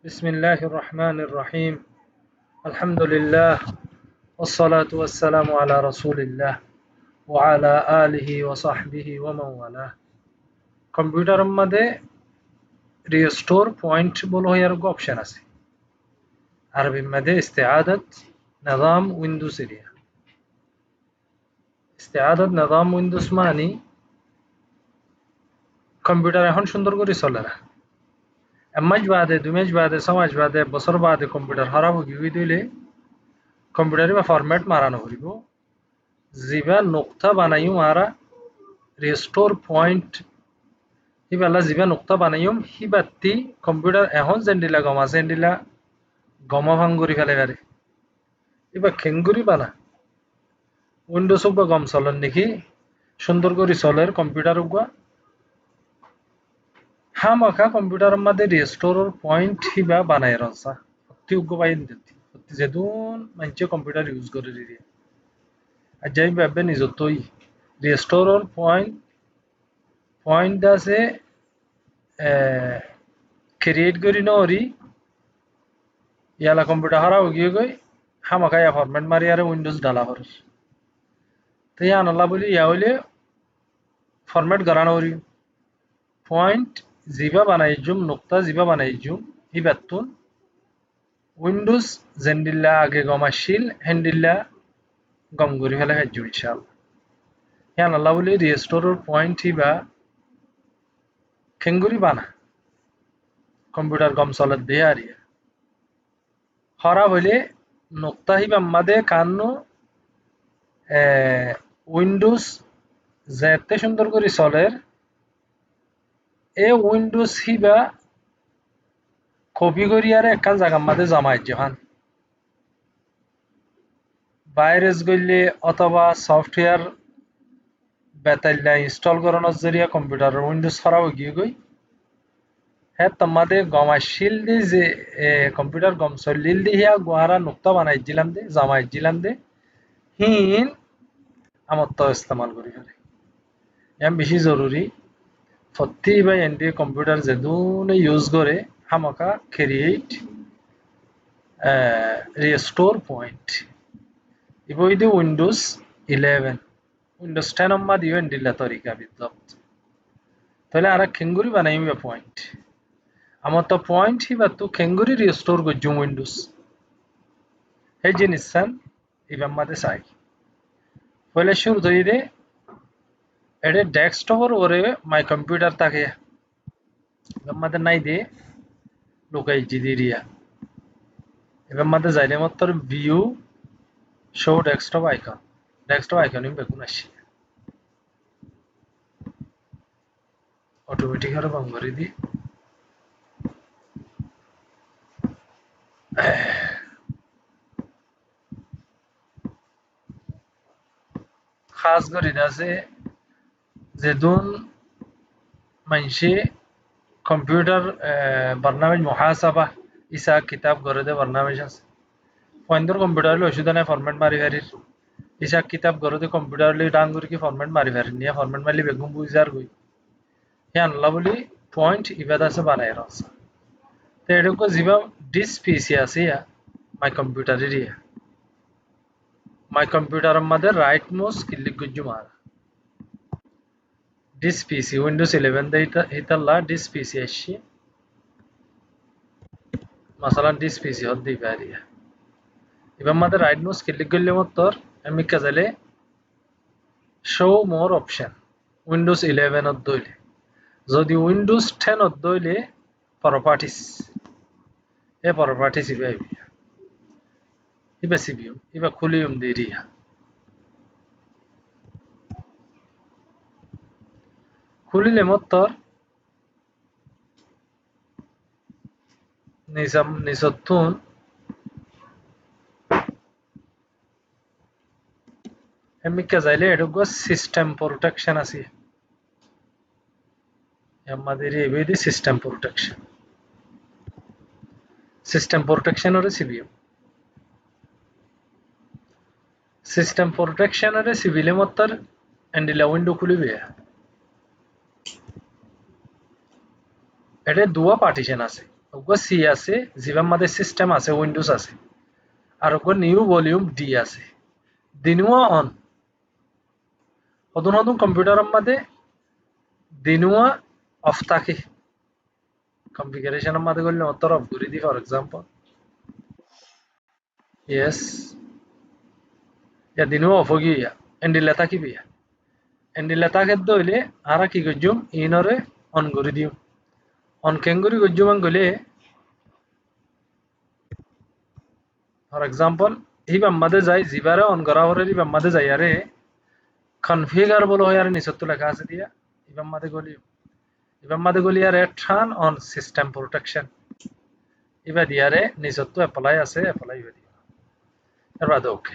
بسم الله الرحمن الرحيم الحمد لله والصلاة والسلام على رسول الله وعلى آله وصحبه ومن والاه computer মধ্যে restore point বলো এর অপশন আছে আরবি মধ্যে ইস্তেআদাত নিজাম উইন্ডোজ এরিয়া ইস্তেআদাত নিজাম উইন্ডোজ মানে কম্পিউটার এখন সুন্দর করে চলে না মাস বাদে দুই মাস বাদে ছয় মাস বাদে বছর বাদে কম্পিউটার খারাপ হয়ে দিলে কম্পিউটারে বা ফরম্যাট মারানো হইব জিবা নুক্তা বানাইও মারা রিস্টোর পয়েন্ট হিবালা জিবা নুক্তা বানাইম হিবাতি কম্পিউটার এখন জেন্ডিলা গমা জেন্ডিলা গমা ভাঙ্গুরি ফেলে পারে এবার খেঙ্গুরি বানা উইন্ডোজ বা গম চলেন নাকি সুন্দর করে চলের কম্পিউটার উগা হামাখা কম্পিউটারের মধ্যে রিস্টোর পয়েন্ট হিবা বানায় রসা অতি উগ্র বাইন দিতি যেদুন মানুষে কম্পিউটার ইউজ করে দিয়ে আজাই ভাবে নিজতই রিস্টোর পয়েন্ট আছে ক্রিয়েট করি নরি ইয়ালা কম্পিউটার হারা গিয়ে গই হামাখা ইয়া ফরম্যাট মারি আর উইন্ডোজ ডালা হর তো ইয়া আনলা বলি ইয়া হইলে ফরম্যাট গড়ানো হরি পয়েন্ট জিবা বানাই জুম নুক্তা জিবা বানাই জুম ইবাতুন উইন্ডোজ জেন্ডিল্লা আগে গমাশিল হ্যান্ডিল্লা গম করি ফেলে হেজু ইনশাআল্লাহ ইয়া আনলা বলি রিস্টোর পয়েন্ট হিবা খেঙ্গুরি বানা কম্পিউটার গম চলত দিয়ে আর হরা হইলে নুক্তা হিবা মাদে কান্নো উইন্ডোজ যেতে সুন্দর করে চলের এ উইন্ডোজ হিবা কপি করি আর একখান জায়গার মাঝে জমাই যখন ভাইরাস গইলে অথবা সফটওয়্যার বেতাইলা ইনস্টল করানোর জরিয়া কম্পিউটারের উইন্ডোজ খারাপ গিয়ে গই হ্যাঁ তোমাদের গমাশিল দি যে কম্পিউটার গম চলিল দি হিয়া গোহারা নুক্তা বানাই দিলাম দে জামাই দিলাম দে হিন আমার তো ইস্তেমাল করি ফেলে এম বেশি জরুরি প্রতি ভাই এনডি কম্পিউটার যেদুন ইউজ করে হামাকা ক্রিয়েট রিস্টোর পয়েন্ট ইবইদি উইন্ডোজ 11 উইন্ডোজ 10 অম্মা দিও এন্ডিলা তরিকা বিদ্যুৎ তাহলে আর খেঙ্গুরি বানাইম পয়েন্ট আমার তো পয়েন্ট হিবা তো খেঙ্গুরি রিস্টোর করজুম উইন্ডোজ এই জিনিসান ইবাম মাদে চাই পহলে শুরু ধরে এডে ডেস্কটপের ওরে মাই কম্পিউটার থাকে ইবাম মাদে নাই দে লোকাই জিদিরিয়া ইবাম মাদে যাইলে মাত্র ভিউ শো ডেস্কটপ আইকন বেগুন আসি অটোমেটিক আরো বন্ধ করে দি খাস করে আছে যেদুন মানসে কম্পিউটার বর্নামেজ মুহাসাবা ইসা কিতাব করে দে বর্নামেজ আছে পয়েন্টর কম্পিউটার ওষুধ নাই ফরম্যাট মারি ফেরির ইসা কিতাব করে দে কম্পিউটার লি ডাঙ্গুরি কি ফরম্যাট মারি ফেরি নিয়ে ফরম্যাট মারলি বেগুন বুঝার গই হে আনলা বলি পয়েন্ট ইবাদ আছে বানাই রাখছে তো এরকম জিবা ডিস পিসি আছে my computer area my computer মধ্যে রাইট মাউস ক্লিক করজু মারা ডিস পিসি উইন্ডোজ 11 দে ইতাল্লা ডিস পিসি আসছে মাসালান ডিস পিসি হদ দি পারিয়া এবার মধ্যে রাইট মাউস ক্লিক করলে মতর আমি কাজলে শো মোর অপশন উইন্ডোজ 11 অত দইলে যদি উইন্ডোজ 10 অত দইলে প্রপার্টিস এ প্রপার্টিস ইবা সিবিউ ইবা খুলিউম দিরিয়া খুলিলে মতর নিজাম নিজতুন এমিকা যাইলে এডুগো সিস্টেম প্রোটেকশন আছে আমাদের এবেদি সিস্টেম প্রোটেকশন ওরে সিস্টেম প্রোটেকশন ওরে সিভিলে মতর এন্ডিলা উইন্ডো খুলিবে এটা দুয়া পার্টিশন আছে ওগো সি আছে জিবার মধ্যে সিস্টেম আছে উইন্ডোজ আছে আর ওগো নিউ ভলিউম ডি আছে দিনুয়া অন নতুন কম্পিউটারের মধ্যে দিনুয়া অফ থাকে কনফিগারেশনের মধ্যে করলে অতর অফ করে দিই ফর এক্সাম্পল ইয়েস ya দিনুয়া অফ গিয়া এন্ডিলা থাকি বিয়া এন্ডিলা থাকে দইলে আরা কি গজুম ইনরে অন করে দিও অন কেঙ্গুরি গজুম গলে ফর এক্সাম্পল ই বাম্মাদে যাই জিবারে অন করা হরে ই বাম্মাদে যাই আরে কনফিগার বলো হয় আর নিচত লেখা আছে দিয়া ই বাম্মাদে গলি আরে turn on system protection Iba দিয়ারে নিচত apply আছে অ্যাপ্লাই হয়ে দিও এর বাদে ওকে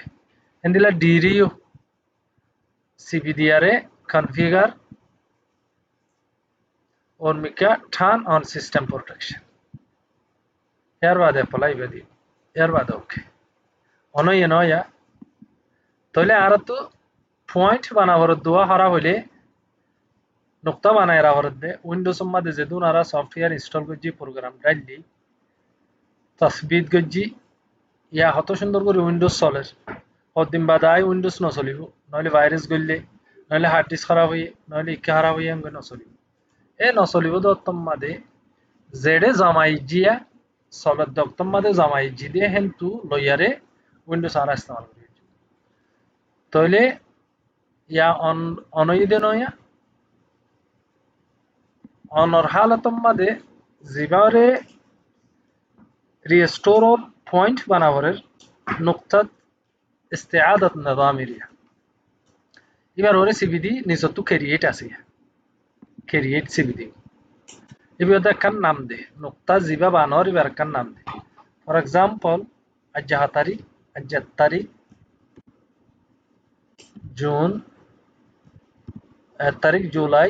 এন্ডিলা ডিরিও সিবি দিয়ারে কনফিগার और Mika turn on system protection यार बाद apply बदी यार बाद ओके ono yeno ya तोले आर तो पॉइंट बनावर दुआ हरा होले नुक्ता बनाए रावर दे विंडोज मध्ये जेदून आरा सॉफ्टवेयर इंस्टॉल गज्जी प्रोग्राम डालली तस्बीत गज्जी या हतो सुंदर করে উইন্ডোজ চলে কতদিন বাদ আই উইন্ডোজ ন চলিব নলে ভাইরাস গললে নলে হার্ড ডিস্ক খারাপ হই নলে ইকা খারাপ হই আঙ্গ ন চলিব এ ন চলিব দত্তম মাদে জেডে জামাই জিয়া সলত দত্তম মাদে জামাই জি দিয়ে হেন্তু লইয়ারে উইন্ডোজ আর ইস্তেমাল করি তাহলে ইয়া অনইদে নয়া অনর হালতম মাদে জিবারে রিস্টোর পয়েন্ট বানাবরের নুকতাত ইস্তেআদাত নিজামিরিয়া এবার ওরে সিবিডি নিজত ক্রিয়েট আছে ক্রিয়েট সিবিডি এবার একখান নাম দে নুকতা জিবা বানর এবার একখান নাম দে ফর এক্সাম্পল আজ তারিখ জুন তারিখ জুলাই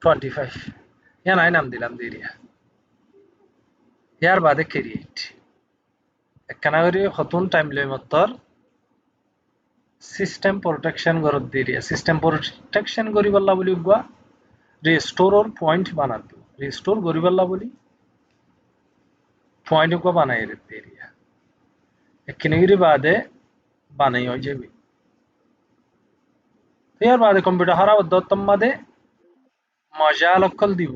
25 या নাই নাম দিলাম দিরিয়া ইয়ার বাদে ক্রিয়েট একখানা করে হতুন টাইম লই মতর সিস্টেম প্রোটেকশন গরত দিরিয়া সিস্টেম প্রোটেকশন করি বল্লা বলি গুয়া রিস্টোর অর পয়েন্ট বানাতো রিস্টোর করি বল্লা বলি পয়েন্ট গুয়া বানাই রে দিরিয়া একখানে বাদে বানাই হয়ে যাবে ইয়ার বাদে কম্পিউটার হারা দত্তম মাদে মজা লক্ষল দিব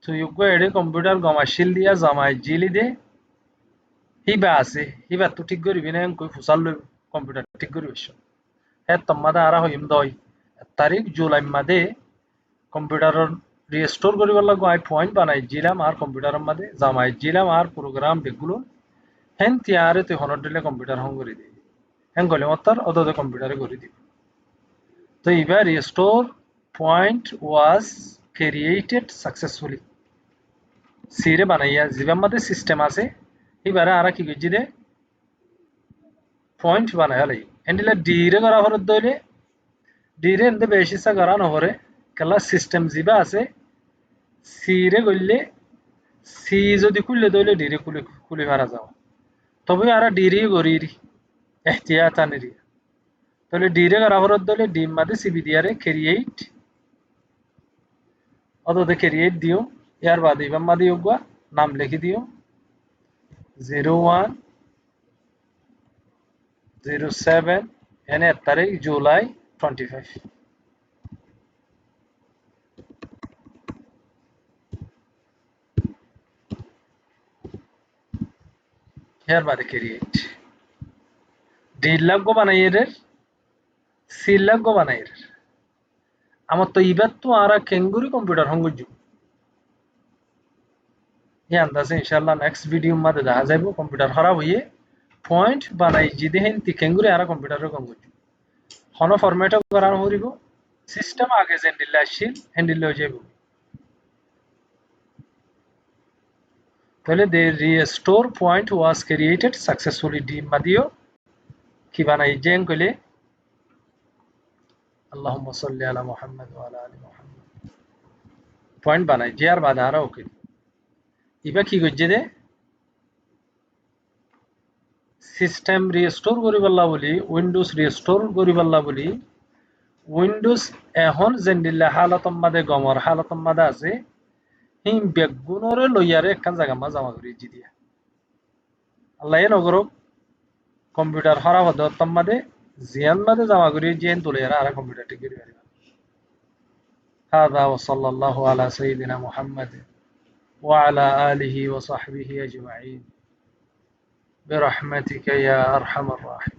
তো ইউগো এডে কম্পিউটার গমাশিল দিয়া জামাই জিলি দে হিবা আছে হিবা তো ঠিক করিবি না কই ফুসাল লই কম্পিউটার ঠিক করি বসো হ্যাঁ তোমাদা আরা হইম দই তারিখ জুলাই মাদে কম্পিউটার রিস্টোর করিবার লাগো আই পয়েন্ট বানাই জিলাম আর কম্পিউটারের মাদে জামাই জিলাম আর প্রোগ্রাম বেগুলো হেন তিয়ারে তুই হনর দিলে কম্পিউটার হং করে দিবি হেন গলে মতার অদে কম্পিউটারে করে দিবি তো এবার restore point was created successfully সিরে বানাইয়া জিবার মধ্যে সিস্টেম আছে এবারে আরা কি গজি দে পয়েন্ট বানায় লাই এন্ডিলা ডিরে করা হরে দইলে ডিরে এন্ডে বেশিসা করা নহরে কেলা সিস্টেম জিবা আছে সিরে গইলে সি যদি খুললে দইলে ডিরে খুলে মারা যাও তবে আরা ডিরে গরিরি এহতিয়াতানিরি তাহলে ডিরে করা হরে দইলে ডিম মাদে সিবি দিয়ারে ক্রিয়েট অদে ক্রিয়েট দিও ইয়ার বাদে ইবাম মাদে ইউগা নাম লিখি দিও 0107 এনে তারিখ জুলাই 25 ইয়ার বাদে ক্রিয়েট ডি লাগো বানাইরে সি লাগো বানাইরে আমার তো ইবার তো আরা কেঙ্গুরি কম্পিউটার হঙ্গুজু ये अंदाजे इंशाल्लाह नेक्स्ट वीडियो में দেখা যাইবো কম্পিউটার খারাপ হইয়ে পয়েন্ট বানাই যদি হেন তি কেঙ্গুরি আরা কম্পিউটারে কঙ্গুজু হন ফরম্যাট করানো হরিব সিস্টেম আগে জেন্ডিলা আসিল হ্যান্ডেল হয়ে যাইব তাহলে the restore point was created successfully ডি মাদিও কি বানাই জেন কইলে আল্লাহুম্মা সাল্লি আলা মুহাম্মাদ ওয়া আলা আলি মুহাম্মাদ পয়েন্ট বানাই যে আর বাদা আরা ওকে ইবা কি গজ্জে দে সিস্টেম রিস্টোর করি পাল্লা বলি উইন্ডোজ রিস্টোর করি পাল্লা বলি উইন্ডোজ এখন জেন্ডিলা হালাতম মাদে গমর হালাতম মাদে আছে হিম বেগুনরে লইয়ারে একখান জায়গা মা জমা করি দিয়া আল্লাহ এ নগরক কম্পিউটার হরা পদ্ধতি মাদে জিয়ান মাদে জমা করি জিয়ান তুলে আর কম্পিউটার ঠিক করি هذا وصلى الله على سيدنا محمد وعلى آله وصحبه أجمعين برحمتك يا أرحم الراحمين